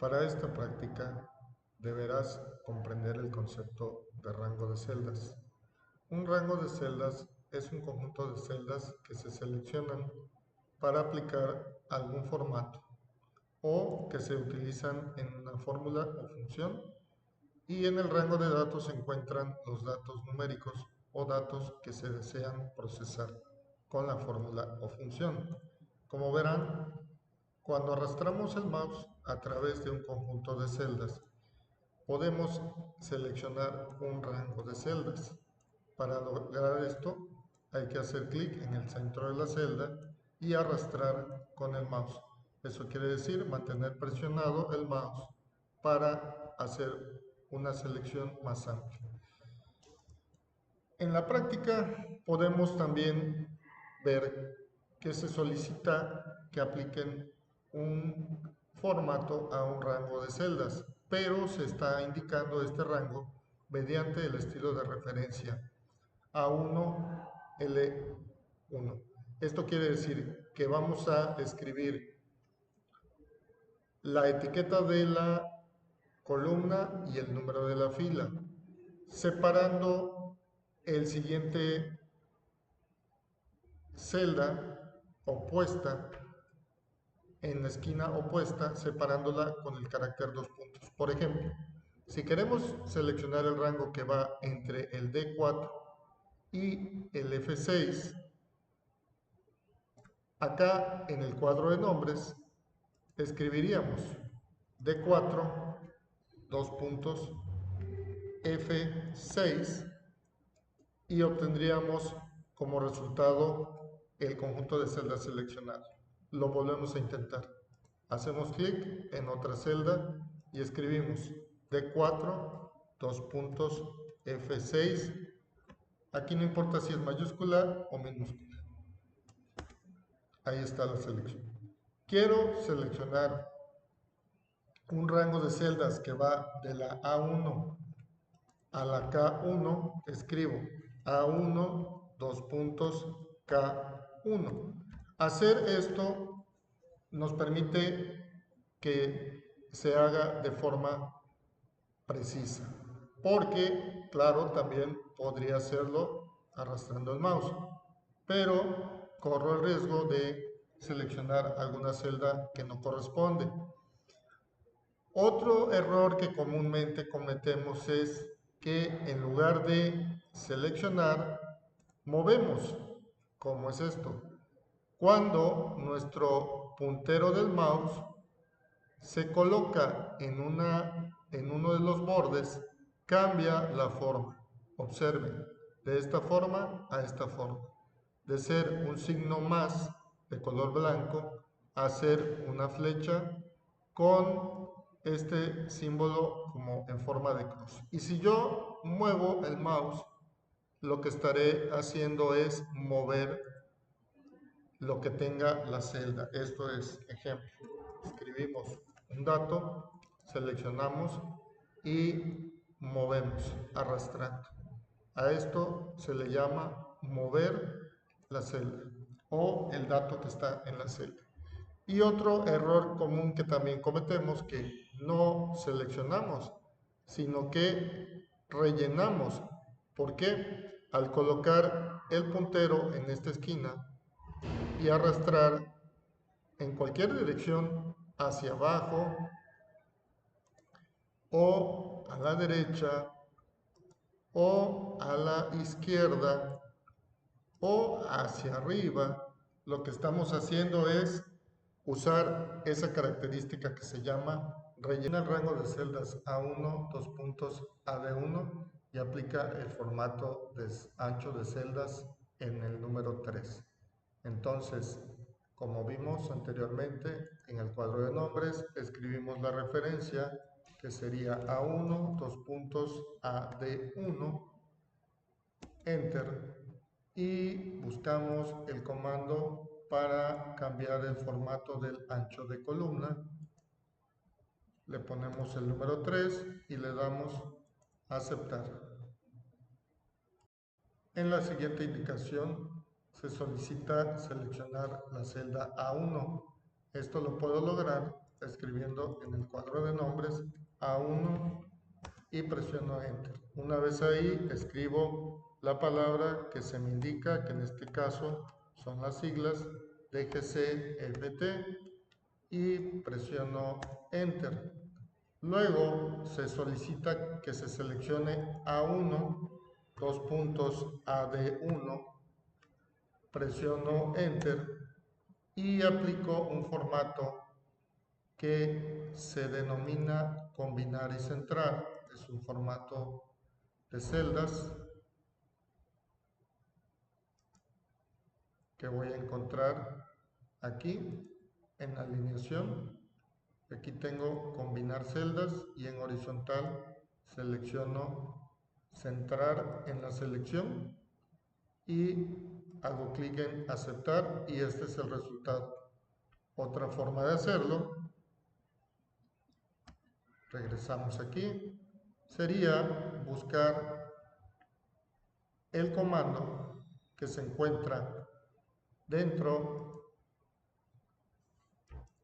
Para esta práctica deberás comprender el concepto de rango de celdas. Un rango de celdas es un conjunto de celdas que se seleccionan para aplicar algún formato o que se utilizan en una fórmula o función, y en el rango de datos se encuentran los datos numéricos o datos que se desean procesar con la fórmula o función. Como verán, cuando arrastramos el mouse a través de un conjunto de celdas, podemos seleccionar un rango de celdas. Para lograr esto, hay que hacer clic en el centro de la celda y arrastrar con el mouse. Eso quiere decir mantener presionado el mouse para hacer una selección más amplia. En la práctica podemos también ver que se solicita que apliquen un formato a un rango de celdas, pero se está indicando este rango mediante el estilo de referencia A1L1. Esto quiere decir que vamos a escribir la etiqueta de la columna y el número de la fila, separando el siguiente celda opuesta en la esquina opuesta, separándola con el carácter 2 puntos. Por ejemplo, si queremos seleccionar el rango que va entre el D4 y el F6, acá en el cuadro de nombres escribiríamos D4, 2 puntos, F6, y obtendríamos como resultado el conjunto de celdas seleccionado. Lo volvemos a intentar. Hacemos clic en otra celda y escribimos D4, 2 puntos, F6. Aquí no importa si es mayúscula o minúscula. Ahí está la selección. Quiero seleccionar un rango de celdas que va de la A1 a la K1, escribo A1, 2 puntos, K1. Hacer esto nos permite que se haga de forma precisa, porque, claro, también podría hacerlo arrastrando el mouse, pero corro el riesgo de seleccionar alguna celda que no corresponde. Otro error que comúnmente cometemos es que en lugar de seleccionar, movemos. ¿Cómo es esto? Cuando nuestro puntero del mouse se coloca en uno de los bordes, cambia la forma. Observen, de esta forma a esta forma. De ser un signo más de color blanco a ser una flecha con este símbolo como en forma de cruz. Y si yo muevo el mouse, lo que estaré haciendo es mover lo que tenga la celda. Esto es, ejemplo, escribimos un dato, seleccionamos y movemos arrastrando. A esto se le llama mover la celda o el dato que está en la celda. Y otro error común que también cometemos, que no seleccionamos, sino que rellenamos. ¿Por qué? Al colocar el puntero en esta esquina y arrastrar en cualquier dirección hacia abajo o a la derecha o a la izquierda o hacia arriba, lo que estamos haciendo es usar esa característica que se llama rellena el rango de celdas A1, 2 puntos, AD1 y aplica el formato de ancho de celdas en el número 3. Entonces, como vimos anteriormente, en el cuadro de nombres escribimos la referencia que sería A1, 2 puntos, AD1, Enter, y buscamos el comando para cambiar el formato del ancho de columna. Le ponemos el número 3 y le damos a aceptar. En la siguiente indicación se solicita seleccionar la celda A1. Esto lo puedo lograr escribiendo en el cuadro de nombres A1 y presiono Enter. Una vez ahí, escribo la palabra que se me indica, que en este caso son las siglas DGCFT, y presiono Enter. Luego se solicita que se seleccione A1, dos puntos AD1, presiono Enter y aplico un formato que se denomina combinar y centrar. Es un formato de celdas que voy a encontrar aquí en alineación. Aquí tengo combinar celdas y en horizontal selecciono centrar en la selección y hago clic en aceptar y este es el resultado. Otra forma de hacerlo, regresamos aquí, sería buscar el comando que se encuentra dentro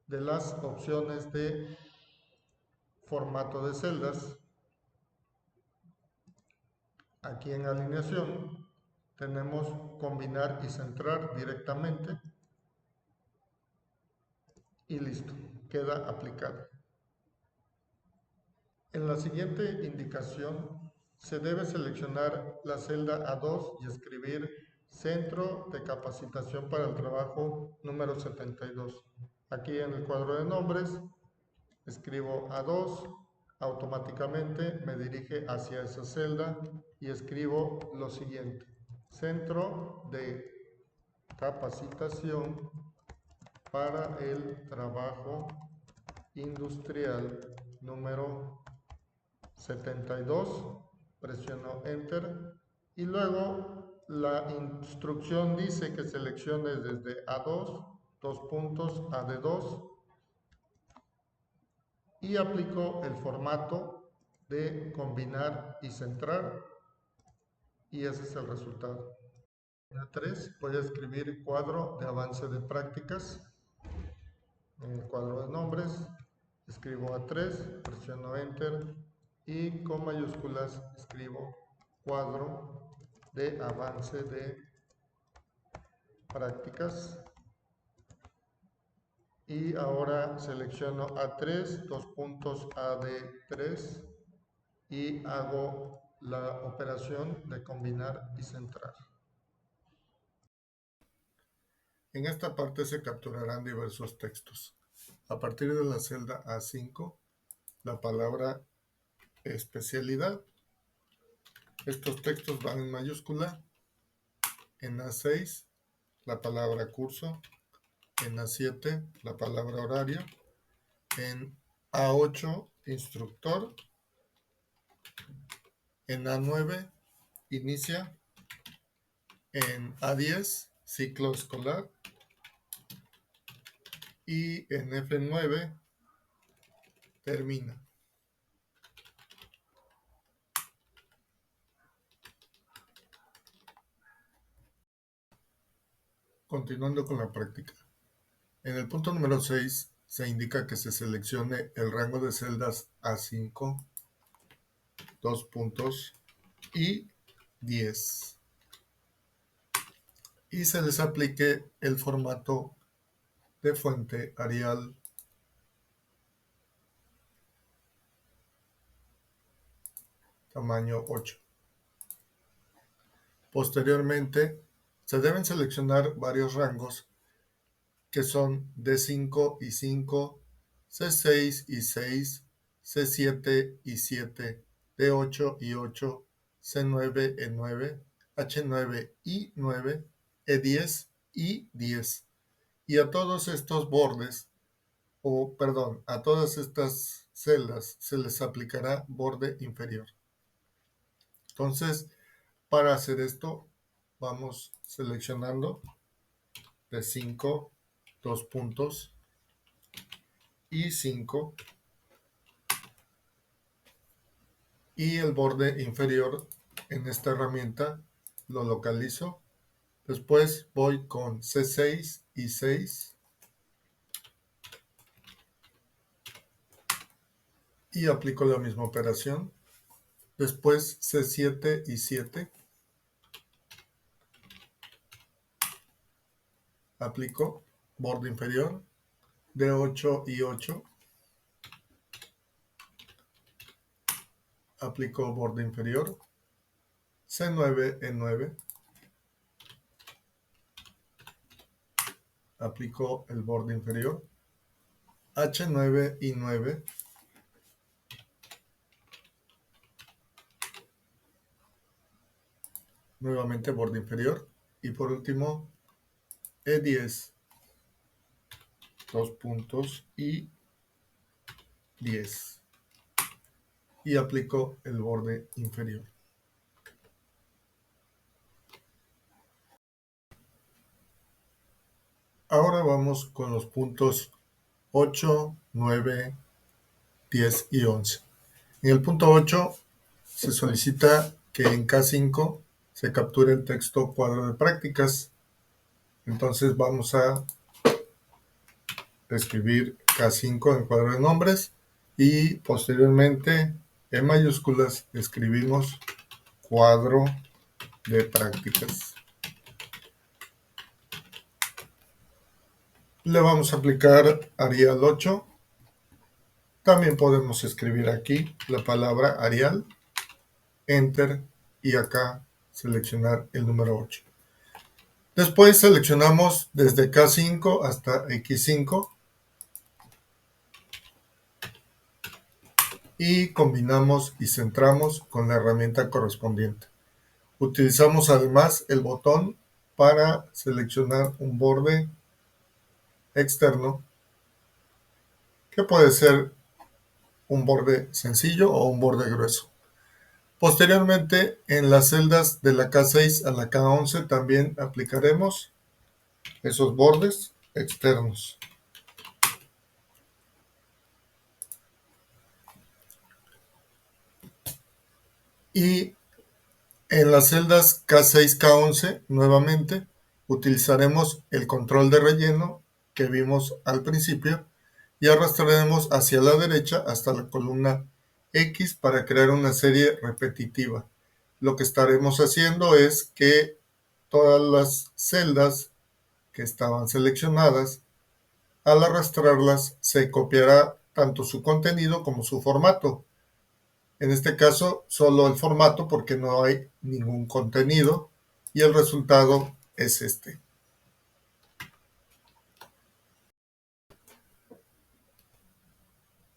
de las opciones de formato de celdas. Aquí en alineación tenemos combinar y centrar directamente y listo, queda aplicado. En la siguiente indicación se debe seleccionar la celda A2 y escribir Centro de Capacitación para el Trabajo número 72. Aquí en el cuadro de nombres escribo A2, automáticamente me dirige hacia esa celda y escribo lo siguiente: Centro de Capacitación para el Trabajo Industrial número 72, presiono Enter y luego la instrucción dice que seleccione desde A2, dos puntos AD2 y aplico el formato de combinar y centrar y ese es el resultado. En A3 voy a escribir cuadro de avance de prácticas. En el cuadro de nombres escribo A3, presiono Enter y con mayúsculas escribo cuadro de avance de prácticas y ahora selecciono A3, dos puntos AD3 y hago la operación de combinar y centrar. En esta parte se capturarán diversos textos. A partir de la celda A5, la palabra especialidad. Estos textos van en mayúscula. En A6, la palabra curso. En A7, la palabra horario. En A8, instructor. En A9, inicia. En A10, ciclo escolar. Y en F9, termina. Continuando con la práctica. En el punto número 6 se indica que se seleccione el rango de celdas A5, dos puntos y 10. Y se les aplique el formato de fuente Arial tamaño 8. Posteriormente, se deben seleccionar varios rangos que son D5 y 5, C6 y 6, C7 y 7, D8 y 8, C9 y 9, H9 y 9, E10 y 10. Y a todos estos bordes, a todas estas celdas se les aplicará borde inferior. Entonces, para hacer esto, vamos seleccionando de 5, 2 puntos y 5 y el borde inferior en esta herramienta lo localizo. Después voy con C6 y 6 y aplico la misma operación. Después C7 y 7. Aplico borde inferior. D8 y 8. Aplico borde inferior. C9 en 9. Aplico el borde inferior. H9 y 9. Nuevamente borde inferior. Y por último, E10. 2 puntos y 10. Y aplico el borde inferior. Ahora vamos con los puntos 8, 9, 10 y 11. En el punto 8 se solicita que en K5 se capture el texto cuadro de prácticas. Entonces vamos a escribir K5 en cuadro de nombres y posteriormente en mayúsculas escribimos cuadro de prácticas. Le vamos a aplicar Arial 8. También podemos escribir aquí la palabra Arial, Enter y acá seleccionar el número 8. Después seleccionamos desde K5 hasta X5 y combinamos y centramos con la herramienta correspondiente. Utilizamos además el botón para seleccionar un borde externo que puede ser un borde sencillo o un borde grueso. Posteriormente, en las celdas de la K6 a la K11 también aplicaremos esos bordes externos. Y en las celdas K6, K11 nuevamente utilizaremos el control de relleno que vimos al principio y arrastraremos hacia la derecha hasta la columna X para crear una serie repetitiva. Lo que estaremos haciendo es que todas las celdas que estaban seleccionadas, al arrastrarlas se copiará tanto su contenido como su formato. En este caso, solo el formato porque no hay ningún contenido y el resultado es este.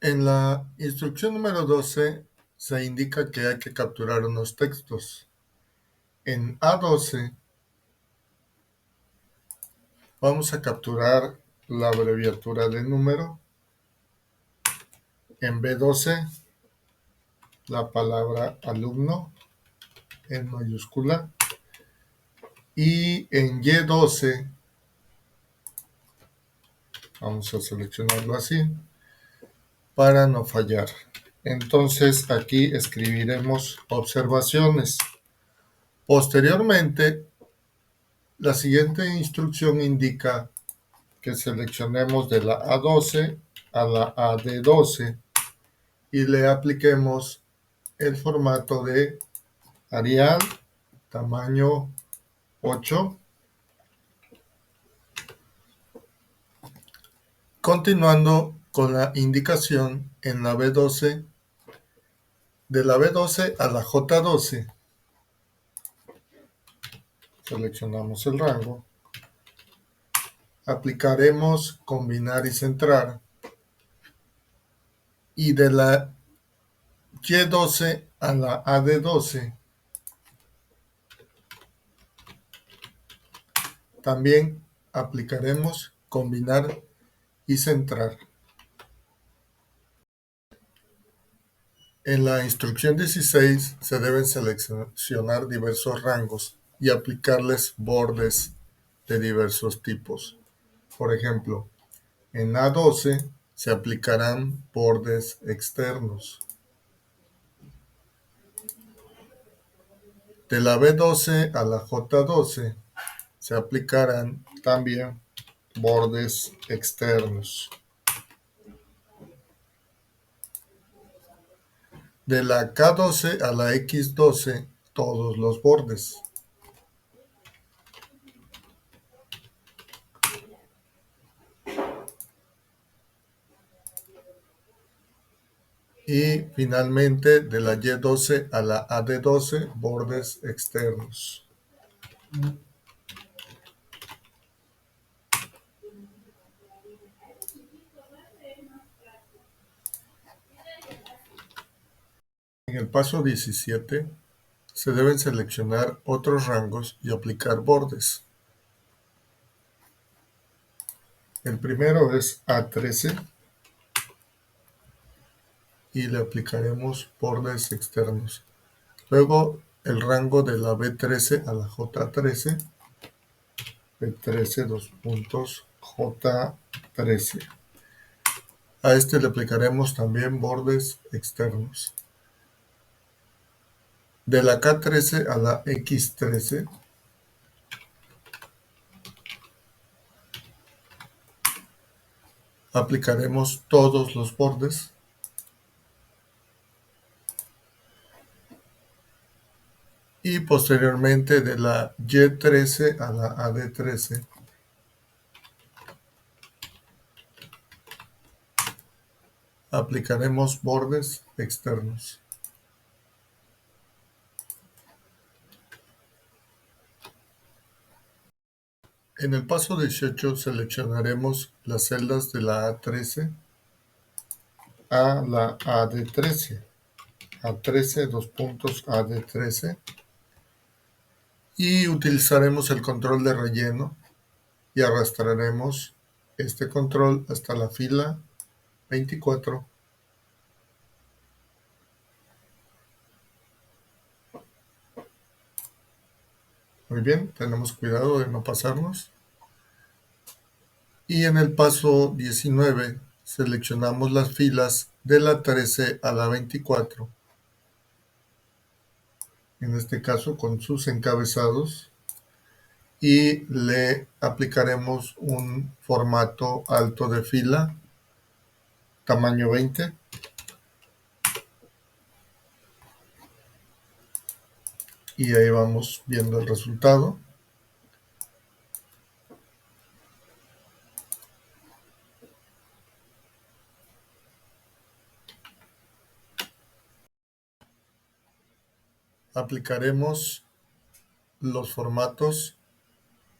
En la instrucción número 12 se indica que hay que capturar unos textos. En A12 vamos a capturar la abreviatura de número. En B12 la palabra alumno en mayúscula. Y en Y12 vamos a seleccionarlo así para no fallar. Entonces aquí escribiremos observaciones. Posteriormente, la siguiente instrucción indica que seleccionemos de la A12 a la AD12 y le apliquemos el formato de Arial tamaño 8. Continuando con la indicación en la B12, de la B12 a la J12, seleccionamos el rango, aplicaremos combinar y centrar, y de la Y12 a la AD12 también aplicaremos combinar y centrar. En la instrucción 16 se deben seleccionar diversos rangos y aplicarles bordes de diversos tipos. Por ejemplo, en A12 se aplicarán bordes externos. De la B12 a la J12 se aplicarán también bordes externos. de la K12 a la X12 todos los bordes. Y finalmente de la Y12 a la AD12 bordes externos. En el paso 17 se deben seleccionar otros rangos y aplicar bordes. El primero es A13 y le aplicaremos bordes externos. Luego el rango de la B13 a la J13, B13 dos puntos J13. A este le aplicaremos también bordes externos. De la K13 a la X13 aplicaremos todos los bordes. Y posteriormente de la Y13 a la AD13 aplicaremos bordes externos. En el paso 18 seleccionaremos las celdas de la A13 a la AD13, A13 dos puntos AD13, y utilizaremos el control de relleno y arrastraremos este control hasta la fila 24. Muy bien, tenemos cuidado de no pasarnos. Y en el paso 19 seleccionamos las filas de la 13 a la 24, en este caso con sus encabezados, y le aplicaremos un formato alto de fila, tamaño 20, y ahí vamos viendo el resultado. Aplicaremos los formatos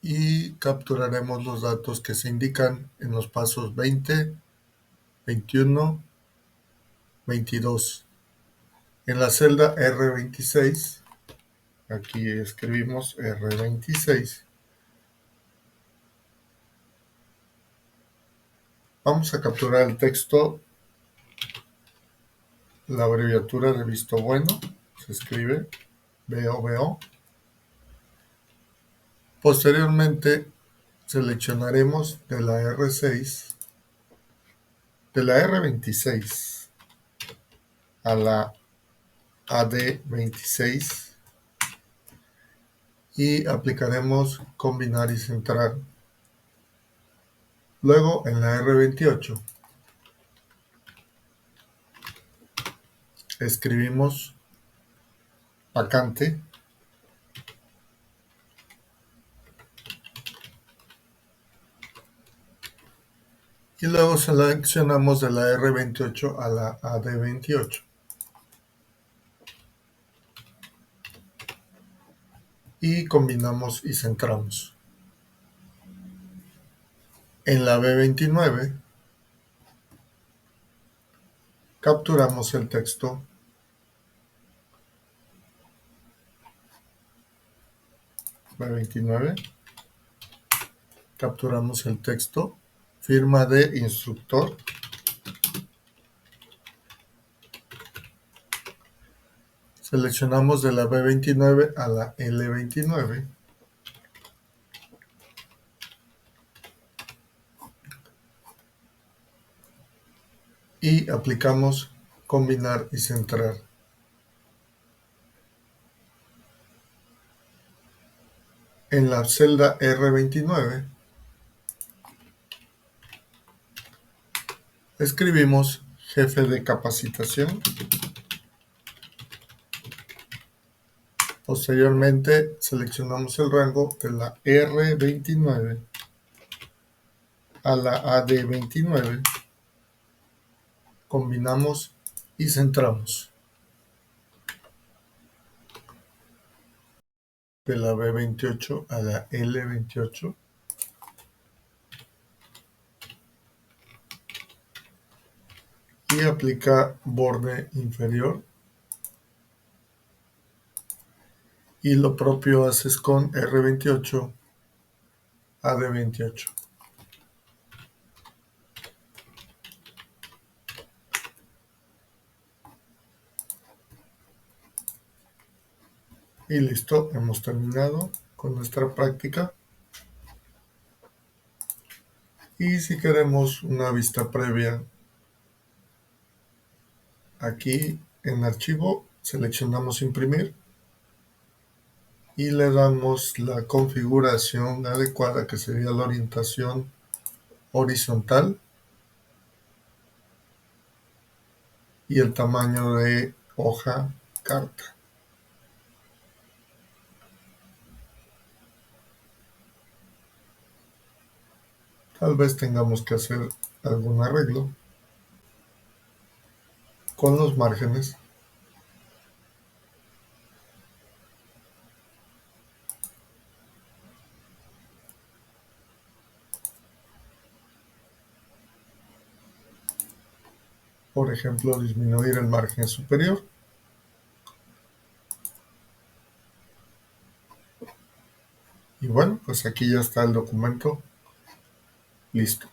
y capturaremos los datos que se indican en los pasos 20, 21, 22. En la celda R26, aquí escribimos R26. Vamos a capturar el texto, la abreviatura de visto bueno, se escribe VO. Posteriormente seleccionaremos de la R6, de la R26 a la AD26 y aplicaremos combinar y centrar. Luego en la R28 escribimos vacante y luego seleccionamos de la R28 a la AD28 y combinamos y centramos. En la B29 capturamos el texto, B29, capturamos el texto, firma de instructor, seleccionamos de la B29 a la L29 y aplicamos combinar y centrar. En la celda R29 escribimos jefe de capacitación Posteriormente seleccionamos el rango de la R29 a la AD29, combinamos y centramos. De la B28 a la L28, y aplica borde inferior, y lo propio haces con R28 a D28. Y listo, hemos terminado con nuestra práctica. Y si queremos una vista previa, aquí en archivo seleccionamos imprimir y le damos la configuración adecuada, que sería la orientación horizontal y el tamaño de hoja carta. Tal vez tengamos que hacer algún arreglo con los márgenes. Por ejemplo, disminuir el margen superior. Y bueno, pues aquí ya está el documento listo.